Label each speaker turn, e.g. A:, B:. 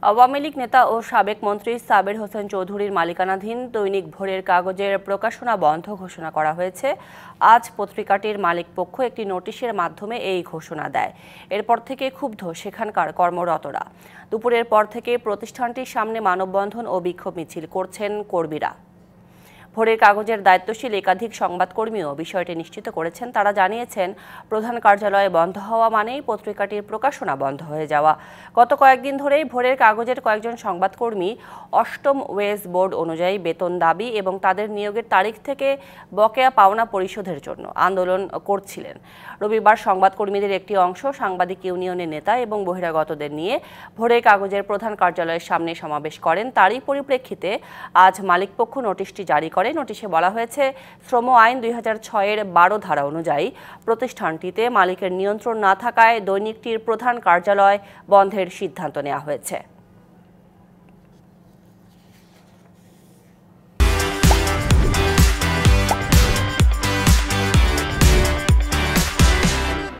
A: আওয়ামী লীগ নেতা ও সাবেক মন্ত্রী সাবের হোসেন চৌধুরীর মালিকানাধীন দৈনিক ভোরের কাগজের প্রকাশনা বন্ধ ঘোষণা করা হয়েছে। আজ পত্রিকাটির মালিকপক্ষ একটি নোটিশের মাধ্যমে এই ঘোষণা দেয়। এরপর থেকে ক্ষুব্ধ সেখানকার কর্মরতরা। দুপুরের পর থেকে প্রতিষ্ঠানটির সামনে মানববন্ধন ও বিক্ষোভ মিছিল করছেন কর্মীরা। ভোরের কাগজের দায়িত্বশীল একাধিক সংবাদকর্মীও বিষয়টি নিশ্চিত করেছেন। তারা জানিয়েছেন, প্রধান কার্যালয় বন্ধ হওয়া মানেই পত্রিকাটির প্রকাশনা বন্ধ হয়ে যাওয়া। গত কয়েকদিন ধরেই ভোরের কাগজের কয়েকজন সংবাদকর্মী অষ্টম ওয়েজ বোর্ড অনুযায়ী বেতন দাবি এবং তাদের নিয়োগের তারিখ থেকে বকেয়া পাওনা পরিশোধের জন্য আন্দোলন করছিলেন। রবিবার সংবাদকর্মীদের একটি অংশ সাংবাদিক ইউনিয়নের নেতা এবং বহিরাগতদের নিয়ে ভোরের কাগজের প্রধান কার্যালয়ের সামনে সমাবেশ করেন। তারই পরিপ্রেক্ষিতে আজ মালিকপক্ষ নোটিশটি জারি করে। নোটিশে বলা হয়েছে, শ্রম আইন 2006-এর 12 ধারা অনুযায়ী প্রতিষ্ঠানটিতে মালিকের নিয়ন্ত্রণ না থাকায় দৈনিকটির প্রধান কার্যালয় বন্ধের সিদ্ধান্ত নেওয়া হয়েছে।